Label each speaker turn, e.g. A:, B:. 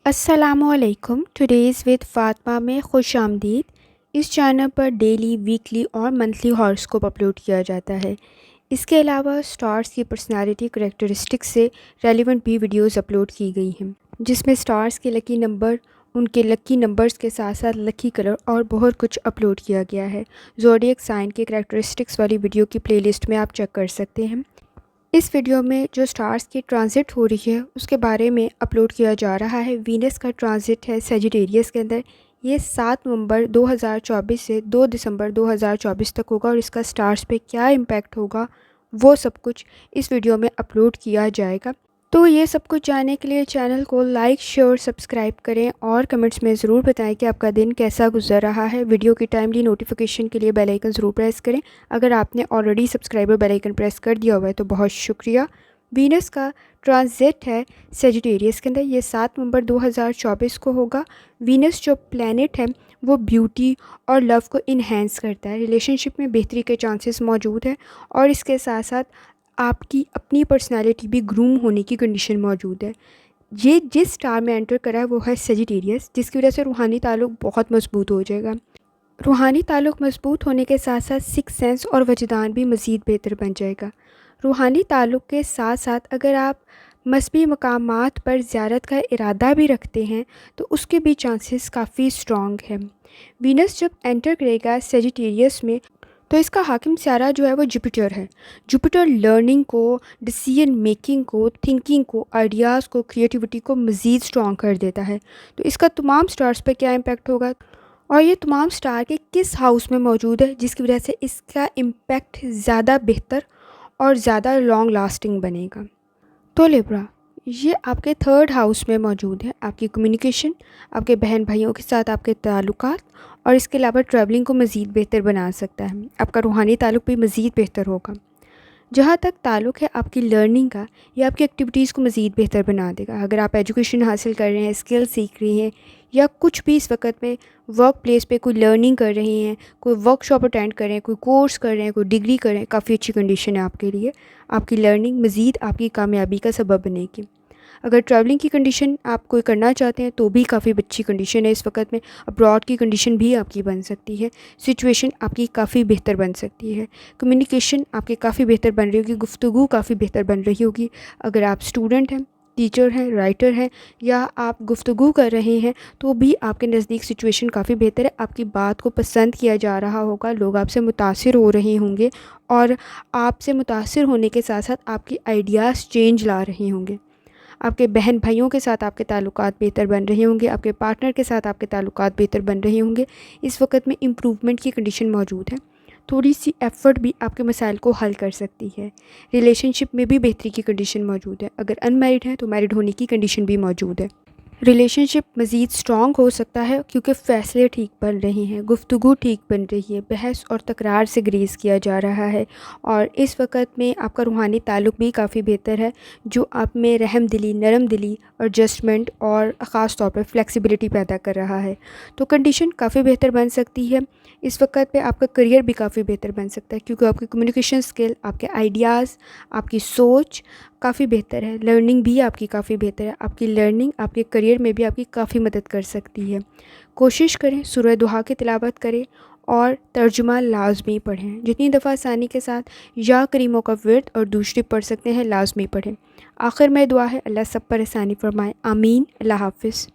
A: السلام علیکم. Today's with Fatima میں خوش آمدید. اس چینل پر ڈیلی، ویکلی اور منتھلی ہاراسکوپ اپلوڈ کیا جاتا ہے. اس کے علاوہ سٹارز کی پرسنالٹی کریکٹرسٹکس سے ریلیونٹ بھی ویڈیوز اپلوڈ کی گئی ہیں، جس میں سٹارز کے لکی نمبر، ان کے لکی نمبرز کے ساتھ ساتھ لکی کلر اور بہت کچھ اپلوڈ کیا گیا ہے. زوڈیک سائن کے کریکٹرسٹکس والی ویڈیو کی پلے لسٹ میں آپ چیک کر سکتے ہیں. اس ویڈیو میں جو سٹارز کی ٹرانزٹ ہو رہی ہے اس کے بارے میں اپلوڈ کیا جا رہا ہے. وینس کا ٹرانزٹ ہے سیجیٹیریس کے اندر. یہ 7 نومبر 2024 سے 2 دسمبر 2024 تک ہوگا، اور اس کا سٹارز پہ کیا امپیکٹ ہوگا وہ سب کچھ اس ویڈیو میں اپلوڈ کیا جائے گا. تو یہ سب کچھ جاننے کے لیے چینل کو لائک، شیئر، سبسکرائب کریں اور کمنٹس میں ضرور بتائیں کہ آپ کا دن کیسا گزر رہا ہے. ویڈیو کی ٹائملی نوٹیفیکیشن کے لیے بیل آئیکن ضرور پریس کریں. اگر آپ نے already subscriber bell icon press کر دیا ہوا ہے تو بہت شکریہ. وینس کا ٹرانزٹ ہے سیجیٹیریس کے اندر. یہ 7 نومبر 2024 کو ہوگا. وینس جو پلینٹ ہے وہ بیوٹی اور لو کو انہینس کرتا ہے. ریلیشن شپ میں بہتری کے چانسز موجود ہیں، اور اس کے ساتھ ساتھ آپ کی اپنی پرسنالٹی بھی گروم ہونے کی کنڈیشن موجود ہے. یہ جس سٹار میں انٹر کرا ہے وہ ہے سیجیٹیریس، جس کی وجہ سے روحانی تعلق بہت مضبوط ہو جائے گا. روحانی تعلق مضبوط ہونے کے ساتھ ساتھ سکس سینس اور وجدان بھی مزید بہتر بن جائے گا. روحانی تعلق کے ساتھ ساتھ اگر آپ مذہبی مقامات پر زیارت کا ارادہ بھی رکھتے ہیں تو اس کے بھی چانسز کافی اسٹرانگ ہیں. وینس جب انٹر کرے گا سیجیٹیریس میں تو اس کا حاکم سیارہ جو ہے وہ جوپیٹر ہے. جوپیٹر لرننگ کو، ڈیسیژن میکنگ کو، تھنکنگ کو، آئیڈیاز کو، کریٹیوٹی کو مزید اسٹرانگ کر دیتا ہے. تو اس کا تمام سٹارز پہ کیا امپیکٹ ہوگا، اور یہ تمام سٹار کے کس ہاؤس میں موجود ہے جس کی وجہ سے اس کا امپیکٹ زیادہ بہتر اور زیادہ لانگ لاسٹنگ بنے گا. تو لیبرا، یہ آپ کے 3rd ہاؤس میں موجود ہے. آپ کی کمیونیکیشن، آپ کے بہن بھائیوں کے ساتھ آپ کے تعلقات، اور اس کے علاوہ ٹریولنگ کو مزید بہتر بنا سکتا ہے. آپ کا روحانی تعلق بھی مزید بہتر ہوگا. جہاں تک تعلق ہے آپ کی لرننگ کا، یہ آپ کی ایکٹیویٹیز کو مزید بہتر بنا دے گا. اگر آپ ایجوکیشن حاصل کر رہے ہیں، اسکل سیکھ رہی ہیں، یا کچھ بھی اس وقت میں ورک پلیس پہ کوئی لرننگ کر رہی ہیں، کوئی ورک شاپ اٹینڈ کر رہے ہیں، کوئی کورس کر رہے ہیں، کوئی ڈگری کر رہے ہیں، کافی اچھی کنڈیشن ہے آپ کے لیے. آپ کی لرننگ مزید آپ کی کامیابی کا سبب بنے گی. اگر ٹریولنگ کی کنڈیشن آپ کوئی کرنا چاہتے ہیں تو بھی کافی اچھی کنڈیشن ہے اس وقت میں. ابراڈ کی کنڈیشن بھی آپ کی بن سکتی ہے. سچویشن آپ کی کافی بہتر بن سکتی ہے. کمیونیکیشن آپ کی کافی بہتر بن رہی ہوگی. گفتگو کافی بہتر بن رہی ہوگی. اگر آپ اسٹوڈنٹ ہیں، ٹیچر ہیں، رائٹر ہیں، یا آپ گفتگو کر رہے ہیں تو بھی آپ کے نزدیک سچویشن کافی بہتر ہے. آپ کی بات کو پسند کیا جا رہا ہوگا، لوگ آپ سے متاثر ہو رہے ہوں گے، اور آپ سے متاثر ہونے کے ساتھ ساتھ آپ کی آئیڈیاز چینج لا رہے ہوں گے. آپ کے بہن بھائیوں کے ساتھ آپ کے تعلقات بہتر بن رہے ہوں گے. آپ کے پارٹنر کے ساتھ آپ کے تعلقات بہتر بن رہے ہوں گے. اس وقت میں امپروومنٹ کی کنڈیشن موجود ہے. تھوڑی سی ایفرٹ بھی آپ کے مسائل کو حل کر سکتی ہے. ریلیشن شپ میں بھی بہتری کی کنڈیشن موجود ہے. اگر ان میرڈ ہیں تو میرڈ ہونے کی کنڈیشن بھی موجود ہے. ریلیشن شپ مزید اسٹرانگ ہو سکتا ہے کیونکہ فیصلے ٹھیک بن رہے ہیں، گفتگو ٹھیک بن رہی ہے، بحث اور تکرار سے گریز کیا جا رہا ہے. اور اس وقت میں آپ کا روحانی تعلق بھی کافی بہتر ہے، جو آپ میں رحم دلی، نرم دلی، ایڈجسٹمنٹ اور خاص طور پر فلیکسیبلٹی پیدا کر رہا ہے. تو کنڈیشن کافی بہتر بن سکتی ہے. اس وقت پہ آپ کا کریئر بھی کافی بہتر بن سکتا ہے کیونکہ آپ کی کمیونیکیشن اسکل، آپ کے آئیڈیاز، آپ کی سوچ کافی بہتر ہے. لرننگ بھی آپ کی کافی بہتر ہے. آپ کی لرننگ آپ کے کریئر میں بھی آپ کی کافی مدد کر سکتی ہے. کوشش کریں سورہ دعا کی تلاوت کریں اور ترجمہ لازمی پڑھیں. جتنی دفعہ آسانی کے ساتھ یا کریموں کا ورد اور دوسری پڑھ سکتے ہیں لازمی پڑھیں. آخر میں دعا ہے اللہ سب پر آسانی فرمائے. آمین. اللہ حافظ.